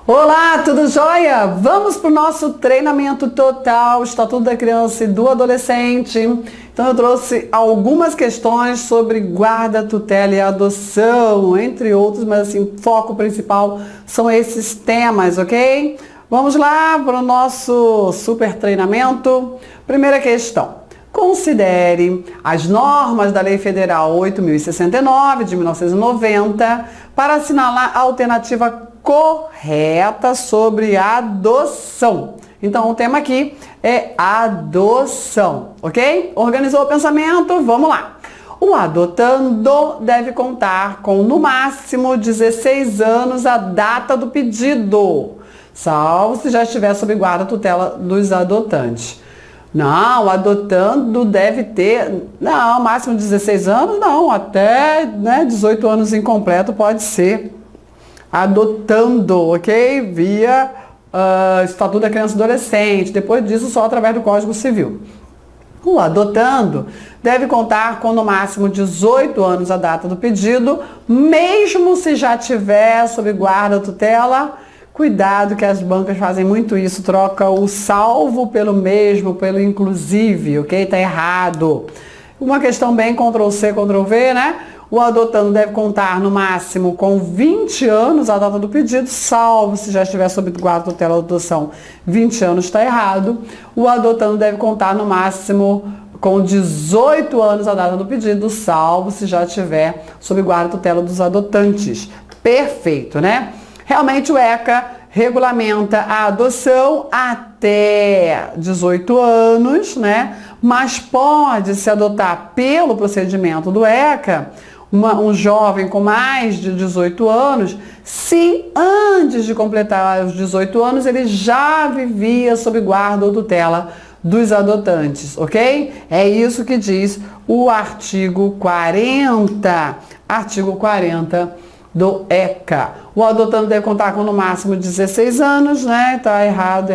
Olá, tudo jóia? Vamos para o nosso treinamento total, Estatuto da Criança e do Adolescente. Então eu trouxe algumas questões sobre guarda, tutela e adoção, entre outros, mas assim, foco principal são esses temas, ok? Vamos lá para o nosso super treinamento. Primeira questão. Considere as normas da Lei Federal 8.069 de 1990 para assinalar a alternativa correta sobre adoção. Então, o tema aqui é adoção, ok? Organizou o pensamento? Vamos lá. O adotando deve contar com, no máximo, 16 anos a data do pedido, salvo se já estiver sob guarda tutela dos adotantes. Não, o adotando deve ter, não, máximo 16 anos, não, até 18 anos incompleto pode ser adotando, ok? Via Estatuto da Criança e Adolescente, depois disso só através do Código Civil. O adotando deve contar com no máximo 18 anos a data do pedido, mesmo se já tiver sob guarda tutela. Cuidado que as bancas fazem muito isso, troca o salvo pelo mesmo, pelo inclusive, ok? Tá errado. Uma questão bem Ctrl+C, Ctrl+V, né? O adotando deve contar no máximo com 20 anos a data do pedido, salvo se já estiver sob guarda tutela ou adoção. 20 anos está errado. O adotando deve contar no máximo com 18 anos a data do pedido, salvo se já estiver sob guarda tutela dos adotantes. Perfeito, né? Realmente o ECA regulamenta a adoção até 18 anos, né? Mas pode se adotar pelo procedimento do ECA um jovem com mais de 18 anos, se antes de completar os 18 anos ele já vivia sob guarda ou tutela dos adotantes, ok? É isso que diz o artigo 40. Artigo 40 do ECA. O adotando deve contar com no máximo 16 anos, né? Tá errado.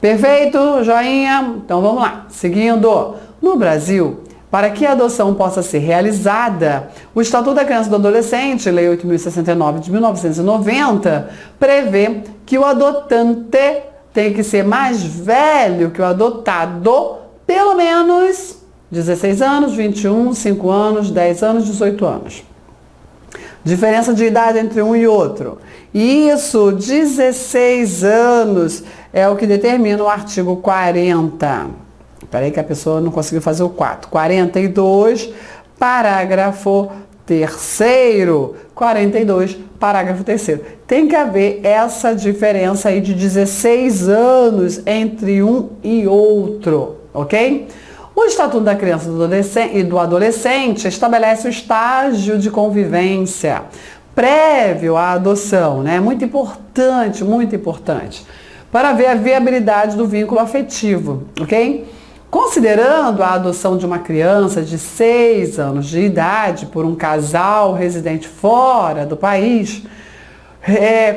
Perfeito? Joinha? Então vamos lá. Seguindo. No Brasil, para que a adoção possa ser realizada, o Estatuto da Criança e do Adolescente, Lei 8.069 de 1990, prevê que o adotante tem que ser mais velho que o adotado, pelo menos 16 anos, 21, 5 anos, 10 anos, 18 anos. Diferença de idade entre um e outro. Isso, 16 anos, é o que determina o artigo 40. Espera aí que a pessoa não conseguiu fazer o 4. 42, parágrafo 3º. 42, parágrafo 3º. Tem que haver essa diferença aí de 16 anos entre um e outro, ok? O Estatuto da Criança e do Adolescente estabelece o estágio de convivência prévio à adoção, né? Muito importante, para ver a viabilidade do vínculo afetivo, ok? Considerando a adoção de uma criança de 6 anos de idade por um casal residente fora do país,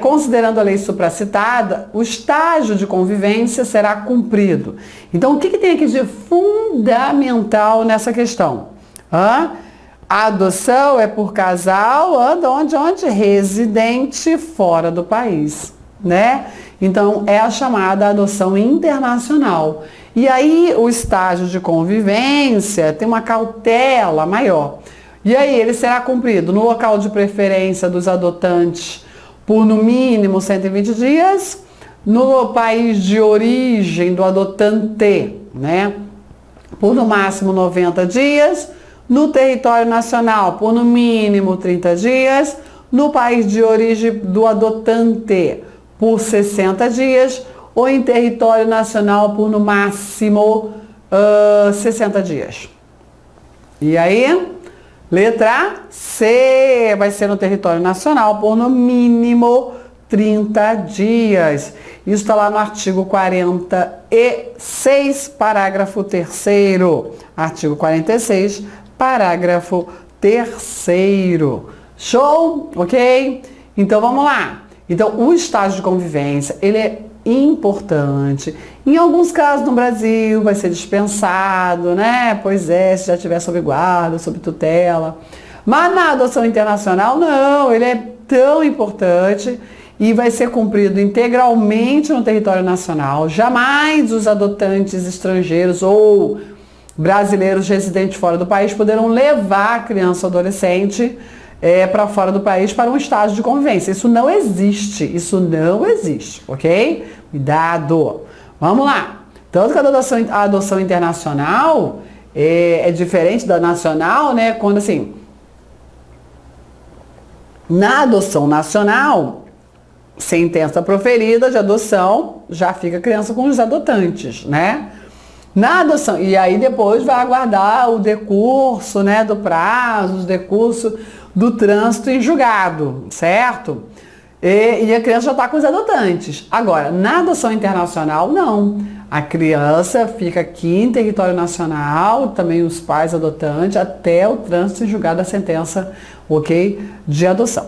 considerando a lei supracitada, o estágio de convivência será cumprido. Então, o que tem aqui de fundamental nessa questão? A adoção é por casal, onde? Residente fora do país, né? Então, é a chamada adoção internacional. E aí, o estágio de convivência tem uma cautela maior. E aí, ele será cumprido no local de preferência dos adotantes por no mínimo 120 dias, no país de origem do adotante, né? Por no máximo 90 dias, no território nacional por no mínimo 30 dias, no país de origem do adotante por 60 dias, ou em território nacional por no máximo 60 dias. E aí? Letra C, vai ser no território nacional por no mínimo 30 dias. Isso está lá no artigo 46, parágrafo 3º. Artigo 46, parágrafo 3º. Show? Ok? Então vamos lá. Então o estágio de convivência, ele é importante. Em alguns casos no Brasil vai ser dispensado, né? Pois é, se já estiver sob guarda, sob tutela. Mas na adoção internacional, não, ele é tão importante e vai ser cumprido integralmente no território nacional. Jamais os adotantes estrangeiros ou brasileiros residentes fora do país poderão levar a criança ou adolescente para fora do país para um estágio de convivência. Isso não existe, ok? Cuidado. Vamos lá. Tanto que a adoção internacional é diferente da nacional, né? Quando assim, na adoção nacional, sentença proferida de adoção, já fica a criança com os adotantes, né? Na adoção, e aí depois vai aguardar o decurso, né, do prazo, o decurso do trânsito em julgado, certo? E a criança já está com os adotantes. Agora, na adoção internacional, não. A criança fica aqui em território nacional, também os pais adotantes, até o trânsito em julgado da sentença, ok, de adoção.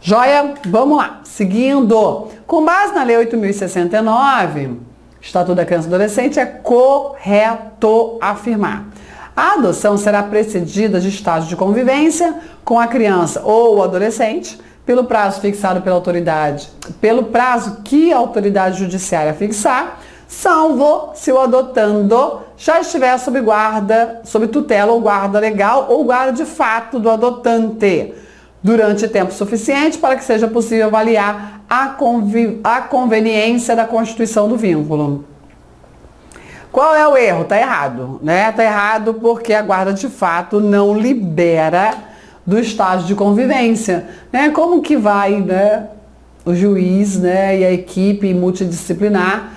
Joia? Vamos lá. Seguindo. Com base na Lei 8.069, Estatuto da Criança e Adolescente, é correto afirmar: a adoção será precedida de estágio de convivência com a criança ou o adolescente, pelo prazo fixado pela autoridade, pelo prazo que a autoridade judiciária fixar, salvo se o adotando já estiver sob guarda, sob tutela ou guarda legal ou guarda de fato do adotante, durante tempo suficiente para que seja possível avaliar a conveniência da constituição do vínculo. Qual é o erro? Tá errado, né? Tá errado porque a guarda de fato não libera do estágio de convivência, né? Como que vai, né, o juiz, né, e a equipe multidisciplinar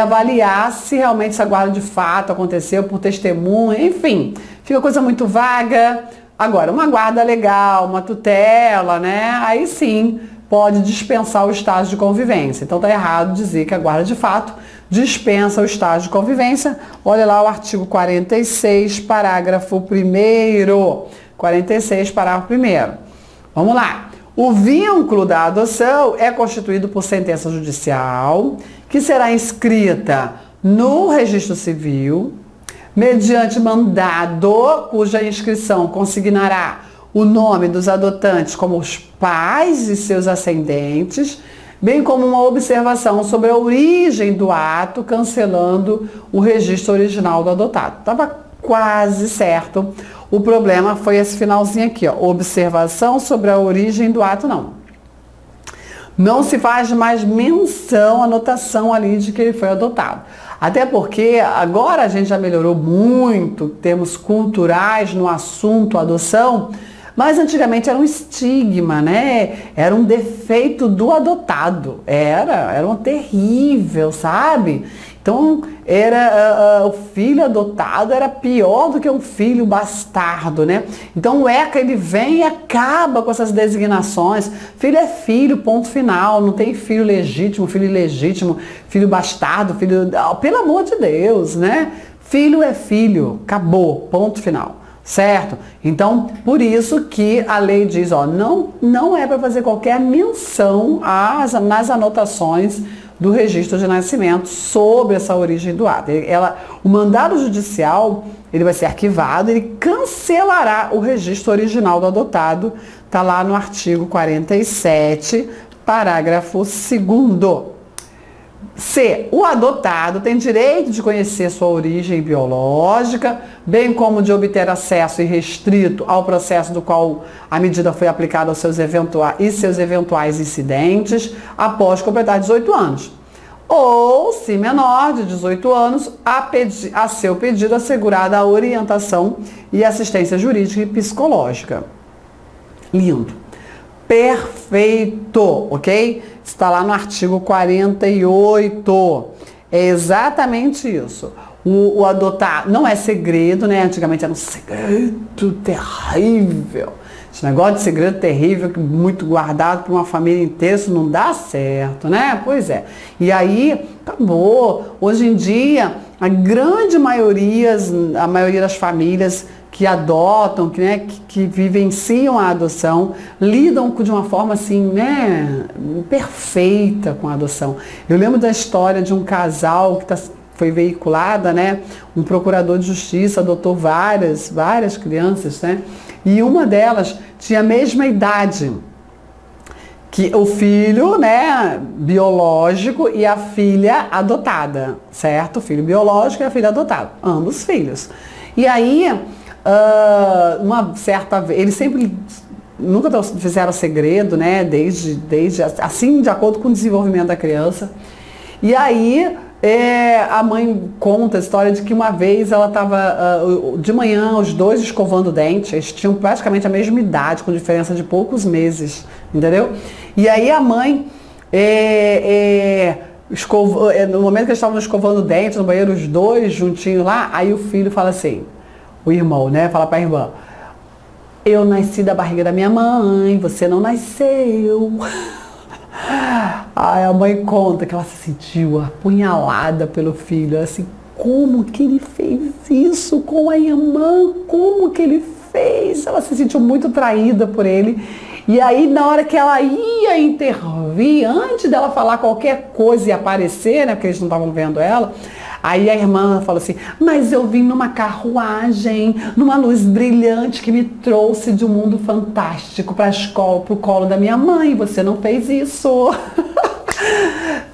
avaliar se realmente essa guarda de fato aconteceu por testemunha, enfim, fica coisa muito vaga. Agora, uma guarda legal, uma tutela, né, aí sim pode dispensar o estágio de convivência. Então tá errado dizer que a guarda de fato dispensa o estágio de convivência. Olha lá o artigo 46, parágrafo 1º. 46, parágrafo 1º. Vamos lá. O vínculo da adoção é constituído por sentença judicial, que será inscrita no registro civil, mediante mandado, cuja inscrição consignará o nome dos adotantes como os pais e seus ascendentes, bem como uma observação sobre a origem do ato, cancelando o registro original do adotado. Estava quase certo. O problema foi esse finalzinho aqui, ó. Observação sobre a origem do ato, não. Não se faz mais menção, anotação ali de que ele foi adotado. Até porque agora a gente já melhorou muito termos culturais no assunto adoção, mas antigamente era um estigma, né? Era um defeito do adotado. Era um terrível, sabe? Então, o filho adotado era pior do que um filho bastardo, né? Então, o ECA, ele vem e acaba com essas designações. Filho é filho, ponto final. Não tem filho legítimo, filho ilegítimo, filho bastardo, filho... Pelo amor de Deus, né? Filho é filho, acabou, ponto final. Certo? Então, por isso que a lei diz, ó, não é para fazer qualquer menção nas anotações do registro de nascimento sobre essa origem do ato. O mandado judicial, ele vai ser arquivado, ele cancelará o registro original do adotado, está lá no artigo 47, parágrafo 2º. C. O adotado tem direito de conhecer sua origem biológica, bem como de obter acesso irrestrito ao processo do qual a medida foi aplicada aos seus eventuais incidentes após completar 18 anos. Ou, se menor de 18 anos, a seu pedido assegurada a orientação e assistência jurídica e psicológica. Lindo. Perfeito, ok? Está lá no artigo 48. É exatamente isso. O adotar não é segredo, né? Antigamente era um segredo terrível. Esse negócio de segredo terrível, muito guardado por uma família inteira, isso não dá certo, né? Pois é. E aí, acabou. Hoje em dia, a maioria das famílias que adotam, que vivenciam a adoção, lidam de uma forma assim, né, perfeita com a adoção. Eu lembro da história de um casal que foi veiculada, né, um procurador de justiça adotou várias crianças, né, e uma delas tinha a mesma idade que o filho, né, biológico e a filha adotada, certo? O filho biológico e a filha adotada, ambos filhos. E aí, uma certa vez, eles sempre nunca fizeram segredo, né, desde assim, de acordo com o desenvolvimento da criança. E aí, a mãe conta a história de que uma vez ela estava de manhã, os dois escovando o dente, eles tinham praticamente a mesma idade, com diferença de poucos meses, entendeu? E aí a mãe, no momento que eles estavam escovando o dente no banheiro, os dois juntinhos lá, aí o filho fala assim, o irmão, né, fala para a irmã, eu nasci da barriga da minha mãe, você não nasceu. Aí a mãe conta que ela se sentiu apunhalada pelo filho, assim, como que ele fez isso com a irmã? Como que ele fez? Ela se sentiu muito traída por ele. E aí, na hora que ela ia intervir, antes dela falar qualquer coisa e aparecer, né, porque eles não estavam vendo ela, aí a irmã falou assim, mas eu vim numa carruagem, numa luz brilhante que me trouxe de um mundo fantástico para a escola, para o colo da minha mãe, você não fez isso.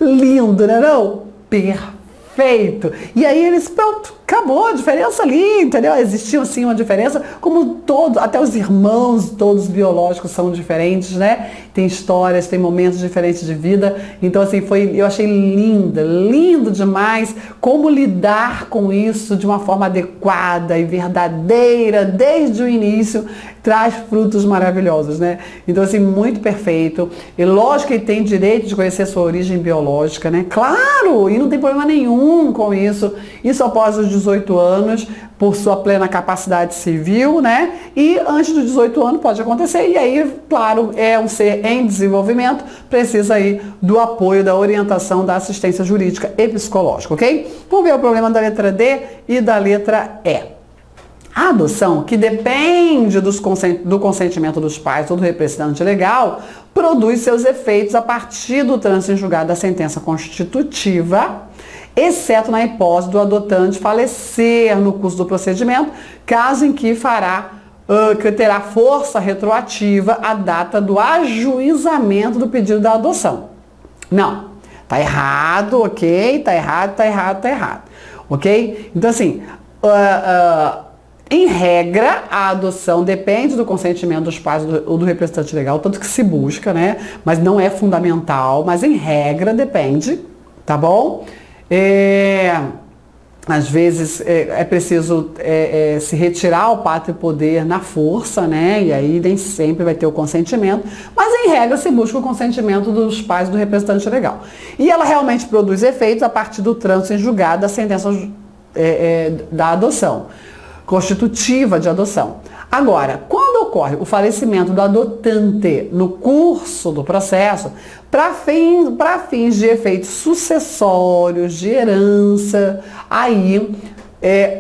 Lindo, né não? Perfeito. E aí eles, pronto, acabou a diferença ali, entendeu? Existia sim uma diferença, como todos, até os irmãos todos biológicos são diferentes, né? Tem histórias, tem momentos diferentes de vida. Então assim, eu achei lindo demais como lidar com isso de uma forma adequada e verdadeira desde o início, traz frutos maravilhosos, né? Então assim, muito perfeito. E lógico que ele tem direito de conhecer a sua origem biológica, né? Claro, e não tem problema nenhum com isso. Isso após os 18 anos, por sua plena capacidade civil, né? E antes dos 18 anos pode acontecer. E aí, claro, é um ser em desenvolvimento, precisa aí do apoio, da orientação, da assistência jurídica e psicológica, ok? Vamos ver o problema da letra D e da letra E. A adoção, que depende do consentimento dos pais ou do representante legal, produz seus efeitos a partir do trânsito em julgado da sentença constitutiva, exceto na hipótese do adotante falecer no curso do procedimento, caso em que que terá força retroativa a data do ajuizamento do pedido da adoção. Não, tá errado, ok? Tá errado, ok? Então assim, em regra, a adoção depende do consentimento dos pais ou do representante legal, tanto que se busca, né? Mas não é fundamental, mas em regra depende, tá bom? Às vezes é preciso se retirar o pátrio poder na força, né? E aí nem sempre vai ter o consentimento, mas em regra se busca o consentimento dos pais do representante legal. E ela realmente produz efeitos a partir do trânsito em julgado da sentença da adoção, constitutiva de adoção. Agora, quando ocorre o falecimento do adotante no curso do processo, para fins de efeitos sucessórios, de herança, aí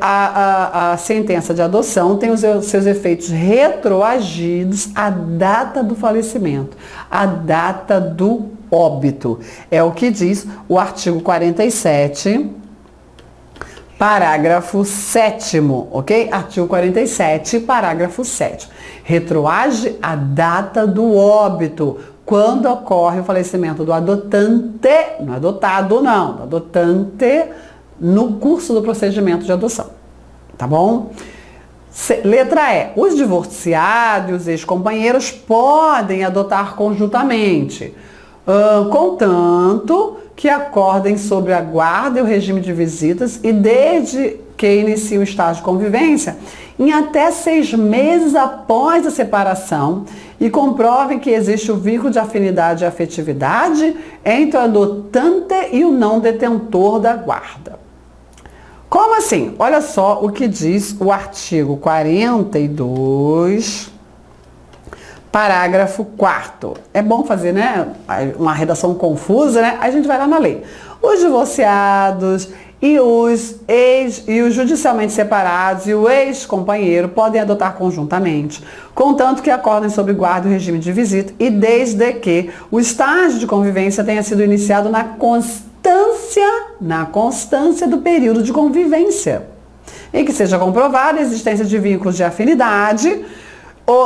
a sentença de adoção tem os seus efeitos retroagidos à data do falecimento, à data do óbito. É o que diz o artigo 47, parágrafo 7º, ok? Artigo 47, parágrafo 7º. Retroage a data do óbito, quando ocorre o falecimento do adotante, não adotado não, do adotante no curso do procedimento de adoção, tá bom? Letra E. Os divorciados e os ex-companheiros podem adotar conjuntamente, contanto que acordem sobre a guarda e o regime de visitas e desde que iniciem o estágio de convivência em até 6 meses após a separação e comprovem que existe o vínculo de afinidade e afetividade entre o adotante e o não detentor da guarda. Como assim? Olha só o que diz o artigo 42, parágrafo 4º. É bom fazer, né, uma redação confusa, né? A gente vai lá na lei. Os divorciados e os judicialmente separados e o ex-companheiro podem adotar conjuntamente, contanto que acordem sobre guarda e o regime de visita e desde que o estágio de convivência tenha sido iniciado na constância do período de convivência, em que seja comprovada a existência de vínculos de afinidade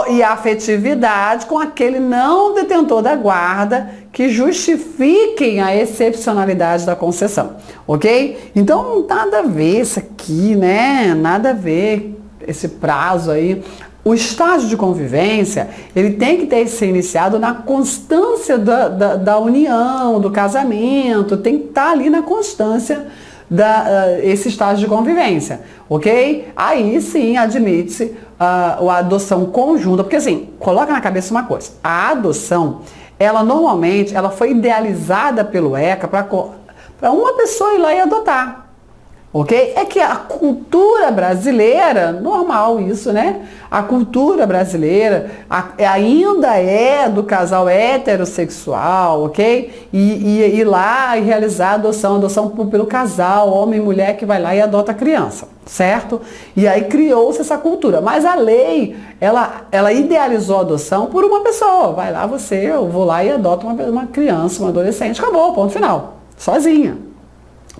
e afetividade com aquele não detentor da guarda que justifiquem a excepcionalidade da concessão, ok? Então, nada a ver isso aqui, né? Nada a ver esse prazo aí. O estágio de convivência, ele tem que ter ser iniciado na constância da união, do casamento, tem que estar ali na constância esse estágio de convivência, ok? Aí sim admite-se a adoção conjunta, porque assim, coloca na cabeça uma coisa, a adoção, ela normalmente, ela foi idealizada pelo ECA para uma pessoa ir lá e adotar. Ok? É que a cultura brasileira, normal isso, né? A cultura brasileira ainda é do casal heterossexual, ok? E ir lá e realizar a adoção pelo casal, homem e mulher que vai lá e adota a criança, certo? E aí criou-se essa cultura. Mas a lei, ela idealizou a adoção por uma pessoa. Vai lá eu vou lá e adoto uma criança, uma adolescente, acabou, ponto final. Sozinha.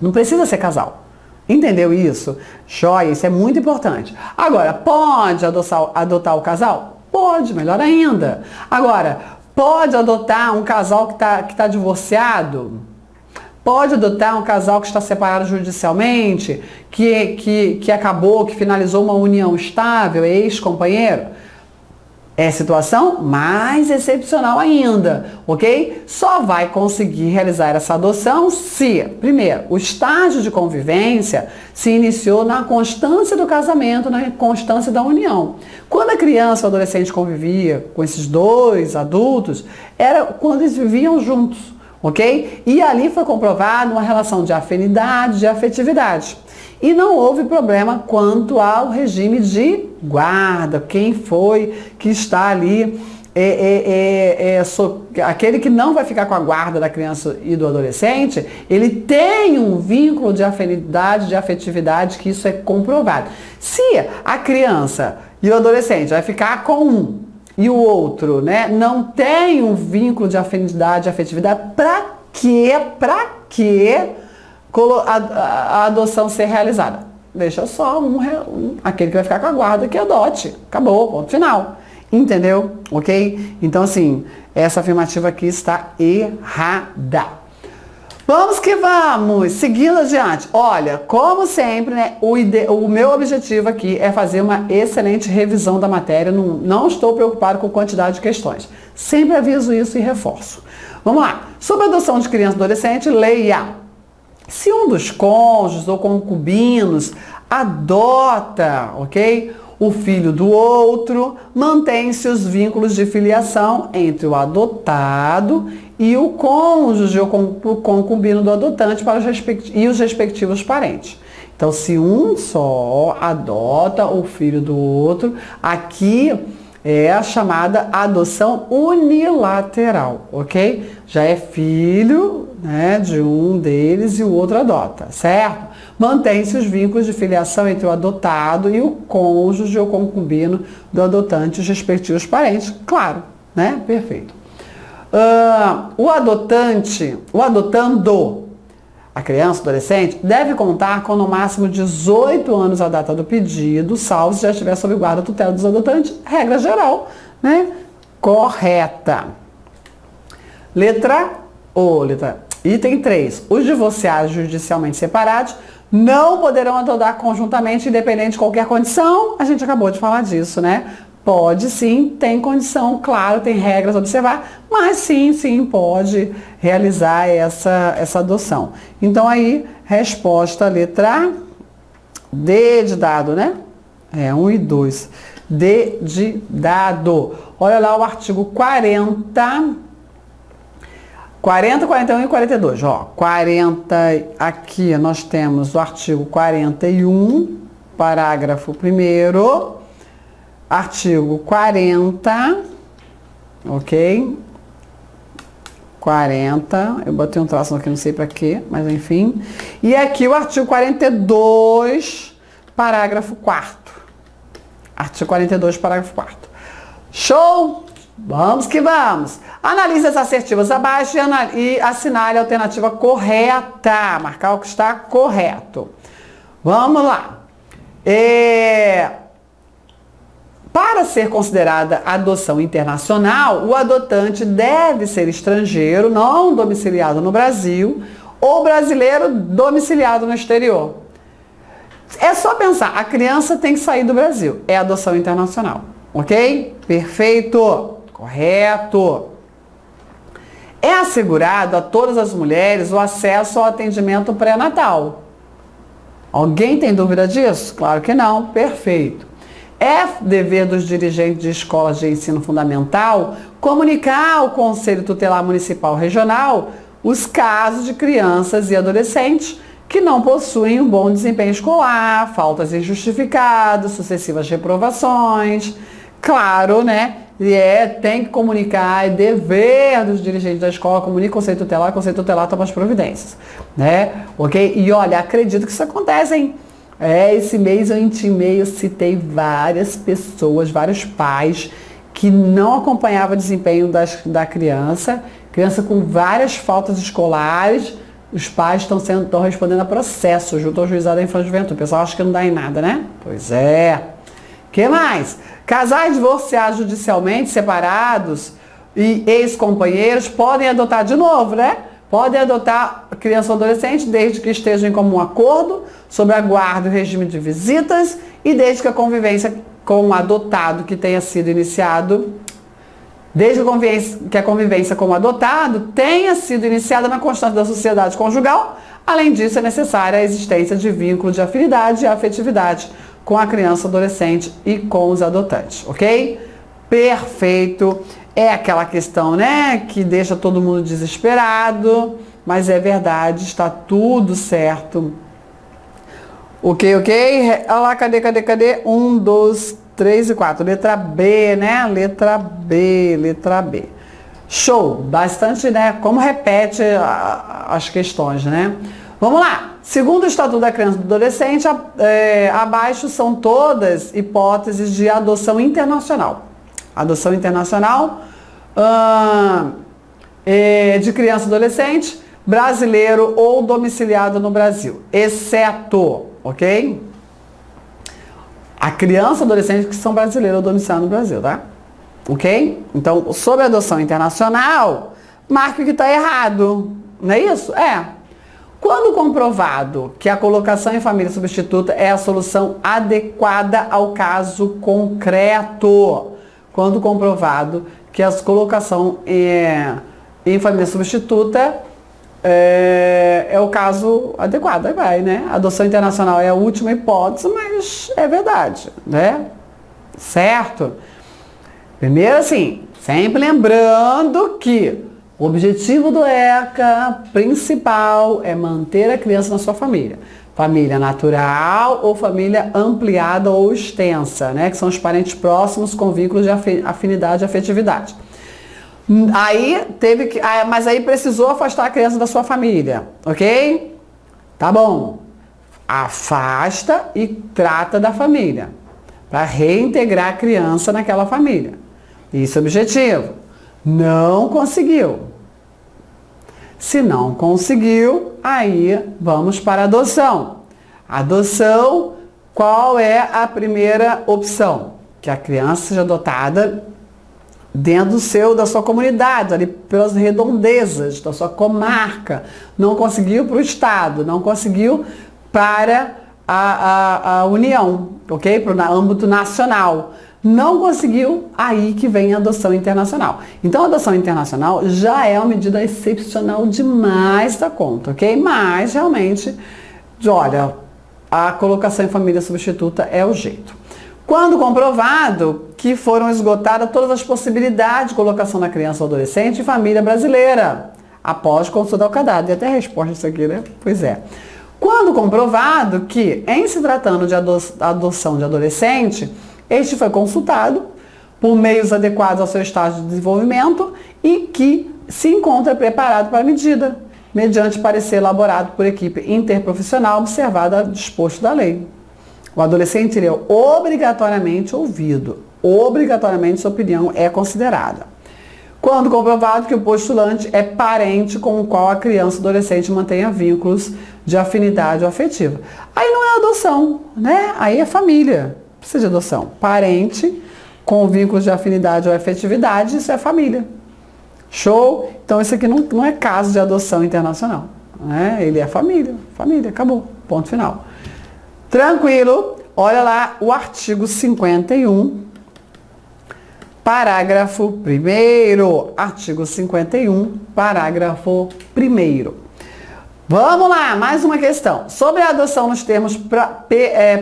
Não precisa ser casal. Entendeu isso? Joia, isso é muito importante. Agora, pode adotar o casal? Pode, melhor ainda. Agora, pode adotar um casal que tá divorciado? Pode adotar um casal que está separado judicialmente, que acabou, que finalizou uma união estável, ex-companheiro? É situação mais excepcional ainda, ok? Só vai conseguir realizar essa adoção se, primeiro, o estágio de convivência se iniciou na constância do casamento, na constância da união. Quando a criança ou adolescente convivia com esses dois adultos, era quando eles viviam juntos, ok? E ali foi comprovada uma relação de afinidade, de afetividade. E não houve problema quanto ao regime de guarda, quem foi que está ali, aquele que não vai ficar com a guarda da criança e do adolescente, ele tem um vínculo de afinidade, de afetividade, que isso é comprovado. Se a criança e o adolescente vai ficar com um e o outro, né, não tem um vínculo de afinidade, de afetividade, para que a adoção ser realizada? Deixa só aquele que vai ficar com a guarda que adote. Acabou, ponto final. Entendeu? Ok? Então, assim, essa afirmativa aqui está errada. Vamos que vamos! Seguindo adiante. Olha, como sempre, né, o meu objetivo aqui é fazer uma excelente revisão da matéria. Não estou preocupado com quantidade de questões. Sempre aviso isso e reforço. Vamos lá. Sobre a adoção de criança e adolescente, leia. Se um dos cônjuges ou concubinos adota, ok, o filho do outro, mantém-se os vínculos de filiação entre o adotado e o cônjuge ou concubino do adotante e os respectivos parentes. Então, se um só adota o filho do outro, aqui é a chamada adoção unilateral, ok? Já é filho, né, de um deles e o outro adota, certo? Mantém-se os vínculos de filiação entre o adotado e o cônjuge ou concubino do adotante e os respectivos parentes, claro, né? Perfeito. O adotando, a criança, adolescente, deve contar com no máximo 18 anos a data do pedido, salvo se já estiver sob guarda tutela dos adotantes, regra geral, né? Correta. Item 3. Os divorciados judicialmente separados não poderão adotar conjuntamente, independente de qualquer condição. A gente acabou de falar disso, né? Pode sim, tem condição, claro, tem regras a observar, mas sim, pode realizar essa adoção. Então aí, resposta letra D de dado, né? 1 e 2. D de dado. Olha lá o artigo 40, 41 e 42. Ó, 40, aqui nós temos o artigo 41, parágrafo 1º. Artigo 40, ok? 40, eu botei um traço aqui, não sei para quê, mas enfim. E aqui o artigo 42, parágrafo 4º. Artigo 42, parágrafo 4º. Show? Vamos que vamos. Analise as assertivas abaixo e assinale a alternativa correta. Marcar o que está correto. Vamos lá. Para ser considerada adoção internacional, o adotante deve ser estrangeiro, não domiciliado no Brasil, ou brasileiro domiciliado no exterior. É só pensar, a criança tem que sair do Brasil, é adoção internacional, ok? Perfeito, correto. É assegurado a todas as mulheres o acesso ao atendimento pré-natal. Alguém tem dúvida disso? Claro que não, perfeito. É dever dos dirigentes de escolas de ensino fundamental comunicar ao Conselho Tutelar Municipal Regional os casos de crianças e adolescentes que não possuem um bom desempenho escolar, faltas injustificadas, sucessivas reprovações. Claro, né? Tem que comunicar, é dever dos dirigentes da escola, comunica o Conselho Tutelar toma as providências, né? Ok? E olha, acredito que isso acontece, hein? Esse mês eu intimei, eu citei várias pessoas, vários pais que não acompanhavam o desempenho da criança com várias faltas escolares. Os pais estão respondendo a processo junto ao juizado da infância e juventude. O pessoal acha que não dá em nada, né? Pois é. Que mais? Casais divorciados judicialmente, separados e ex-companheiros podem adotar de novo, né? Podem adotar criança ou adolescente desde que estejam em comum acordo sobre a guarda e o regime de visitas e desde que a convivência com o adotado que tenha sido iniciado, desde que a convivência com o adotado tenha sido iniciada na constância da sociedade conjugal. Além disso, é necessária a existência de vínculo de afinidade e afetividade com a criança, adolescente e com os adotantes, ok? Perfeito. É aquela questão, né, que deixa todo mundo desesperado, mas é verdade, está tudo certo. Ok? Olha lá, cadê? 1, 2, 3 e 4. Letra B, né? Letra B. Show! Bastante, né? Como repete as questões, né? Vamos lá! Segundo o Estatuto da Criança e do Adolescente, abaixo são todas hipóteses de adoção internacional. Adoção internacional de criança e adolescente, brasileiro ou domiciliado no Brasil, exceto, ok? A criança e adolescente que são brasileiros ou domiciliados no Brasil, tá? Ok? Então, sobre a adoção internacional, marque o que está errado, não é isso? Quando comprovado que a colocação em família substituta é a solução adequada ao caso concreto, quando comprovado que a colocação em família substituta é o caso adequado, aí vai, né? A adoção internacional é a última hipótese, mas é verdade, né? Certo? Primeiro, assim, sempre lembrando que o objetivo do ECA principal é manter a criança na sua família. Família natural ou família ampliada ou extensa, né? Que são os parentes próximos com vínculos de afinidade e afetividade. Mas aí precisou afastar a criança da sua família, ok? Tá bom. Afasta e trata da família, para reintegrar a criança naquela família. Isso é o objetivo. Não conseguiu. Se não conseguiu, aí vamos para a adoção. Adoção, qual é a primeira opção? Que a criança seja adotada dentro da sua comunidade, ali pelas redondezas da sua comarca. Não conseguiu para o Estado, não conseguiu para a União, ok? Para o âmbito nacional. Não conseguiu, aí que vem a adoção internacional. Então, a adoção internacional já é uma medida excepcional demais da conta, ok? Mas, realmente, olha, a colocação em família substituta é o jeito. Quando comprovado que foram esgotadas todas as possibilidades de colocação da criança ou adolescente em família brasileira, após consulta ao cadastro. E até a resposta disso aqui, né? Pois é. Quando comprovado que, em se tratando de adoção de adolescente, este foi consultado por meios adequados ao seu estágio de desenvolvimento e que se encontra preparado para a medida, mediante parecer elaborado por equipe interprofissional observada disposto da lei. O adolescente é obrigatoriamente ouvido, obrigatoriamente sua opinião é considerada. Quando comprovado que o postulante é parente com o qual a criança ou adolescente mantenha vínculos de afinidade ou afetiva. Aí não é adoção, né? Aí é família. Precisa de adoção. Parente com vínculos de afinidade ou afetividade, isso é família. Show? Então isso aqui não é caso de adoção internacional, né? Ele é família, família, acabou, ponto final. Tranquilo? Olha lá o artigo 51, parágrafo 1º. Artigo 51, parágrafo 1º. Vamos lá, mais uma questão. Sobre a adoção nos termos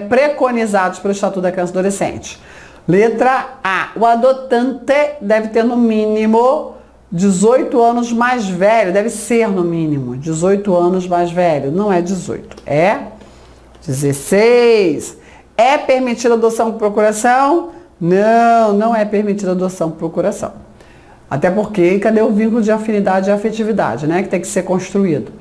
preconizados pelo Estatuto da Criança e do Adolescente. Letra A. O adotante deve ter no mínimo 18 anos mais velho. Deve ser no mínimo 18 anos mais velho. Não é 18, é 16. É permitida adoção por procuração? Não, não é permitida adoção por procuração. Até porque, cadê o vínculo de afinidade e afetividade, né? Que tem que ser construído.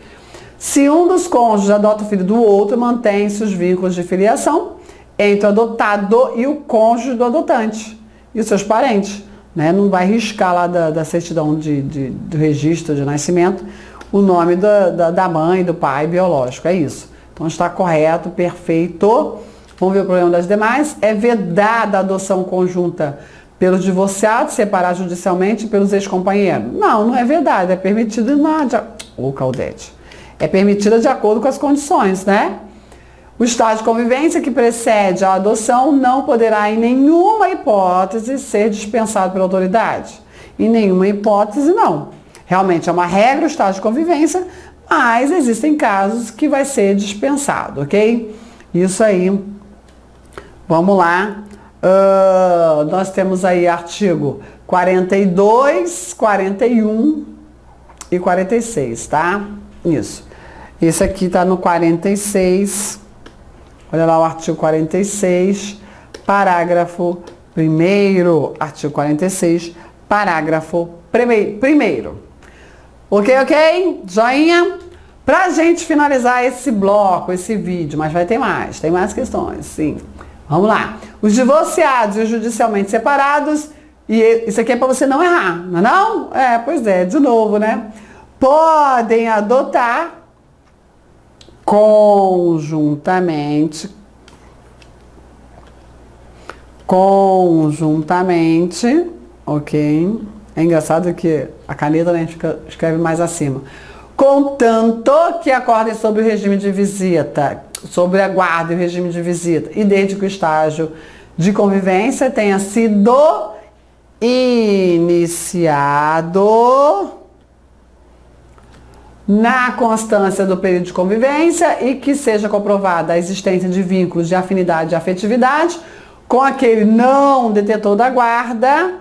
Se um dos cônjuges adota o filho do outro, mantém-se os vínculos de filiação entre o adotado e o cônjuge do adotante e os seus parentes, né? Não vai riscar lá da certidão do registro de nascimento o nome da mãe, do pai biológico, é isso. Então está correto, perfeito. Vamos ver o problema das demais. É vedada a adoção conjunta pelos divorciados, separados judicialmente, e pelos ex-companheiros? Não, não é vedada, é permitida Caldete. É permitida de acordo com as condições, né? O estado de convivência que precede a adoção não poderá em nenhuma hipótese ser dispensado pela autoridade. Em nenhuma hipótese, não. Realmente é uma regra o estado de convivência, mas existem casos que vai ser dispensado, ok? Isso aí. Vamos lá. Nós temos aí artigo 42, 41 e 46, tá? Isso. Esse aqui tá no 46. Olha lá o artigo 46, parágrafo 1º. Artigo 46, parágrafo 1º. Ok? Joinha? Pra gente finalizar esse bloco, esse vídeo, mas vai ter mais, tem mais questões, sim. Vamos lá. Os divorciados e os judicialmente separados, e isso aqui é para você não errar, não é não? Pois é, de novo, né? Podem adotar conjuntamente, ok? É engraçado que a caneta, né, a gente escreve mais acima. Contanto que acordem sobre o regime de visita, sobre a guarda e o regime de visita, e desde que o estágio de convivência tenha sido iniciado na constância do período de convivência e que seja comprovada a existência de vínculos de afinidade e afetividade com aquele não detentor da guarda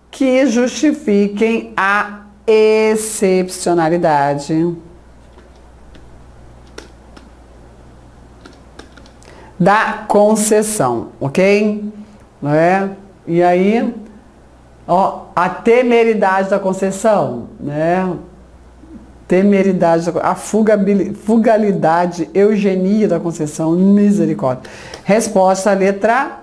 que justifiquem a excepcionalidade da concessão, ok? Não é? E aí, ó, a temeridade da concessão, né? Temeridade, a fugalidade, eugenia da concessão, misericórdia. Resposta letra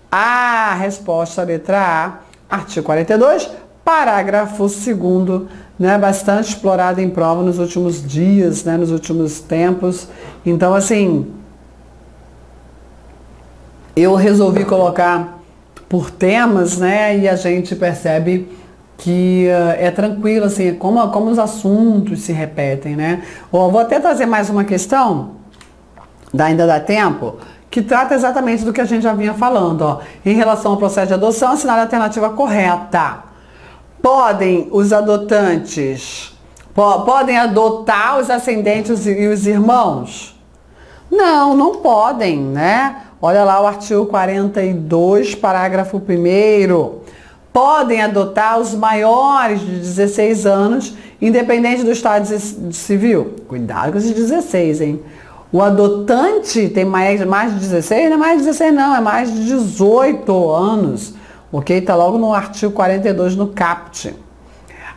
A. Resposta letra A. Artigo 42, parágrafo 2º, né? Bastante explorado em prova nos últimos dias, né? Nos últimos tempos. Então, assim, eu resolvi colocar por temas, né? E a gente percebe que é tranquilo, assim, como os assuntos se repetem, né? Vou até trazer mais uma questão, ainda dá tempo, que trata exatamente do que a gente já vinha falando, ó. Em relação ao processo de adoção, assinar a alternativa correta. Podem os adotantes, podem adotar os ascendentes e os irmãos? Não, não podem, né? Olha lá o artigo 42, parágrafo 1º. Podem adotar os maiores de 16 anos, independente do estado civil. Cuidado com esses 16, hein? O adotante tem mais de 16? Não é mais de 16 não, é mais de 18 anos. Ok? Está logo no artigo 42 no caput.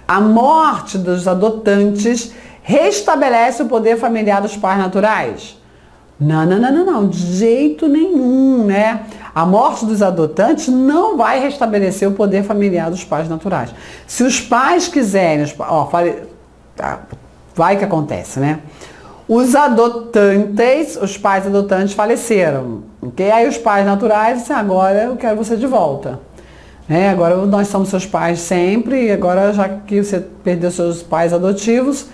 A morte dos adotantes restabelece o poder familiar dos pais naturais? Não, de jeito nenhum, né? A morte dos adotantes não vai restabelecer o poder familiar dos pais naturais. Se os pais quiserem, vai que acontece, né? Os adotantes, os pais adotantes faleceram, ok? Aí os pais naturais disseram, agora eu quero você de volta. né? Agora nós somos seus pais sempre, e agora já que você perdeu seus pais adotivos,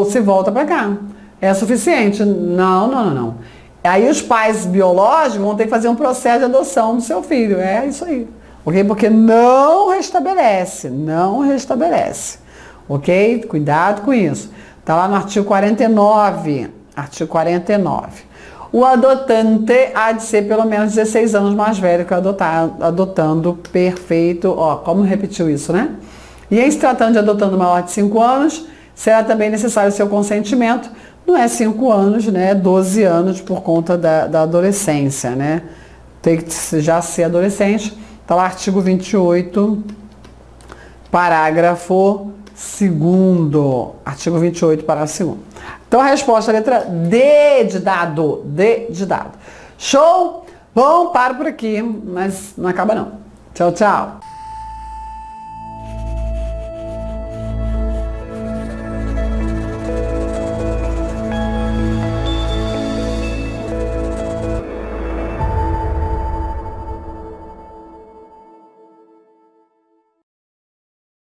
se volta para cá. É suficiente? Não. Aí os pais biológicos vão ter que fazer um processo de adoção do seu filho. É isso aí. Ok? Porque não restabelece. Ok? Cuidado com isso. Está lá no artigo 49. Artigo 49. O adotante há de ser pelo menos 16 anos mais velho que o adotando. Perfeito. Ó, como repetiu isso, né? E em se tratando de adotando maior de 5 anos, será também necessário o seu consentimento. Não é 5 anos, né? 12 anos por conta da adolescência, né? Tem que já ser adolescente. Está lá artigo 28, parágrafo 2º. Artigo 28, parágrafo 2º. Então a resposta, a letra D de dado. D de dado. Show? Bom, paro por aqui, mas não acaba não. Tchau, tchau.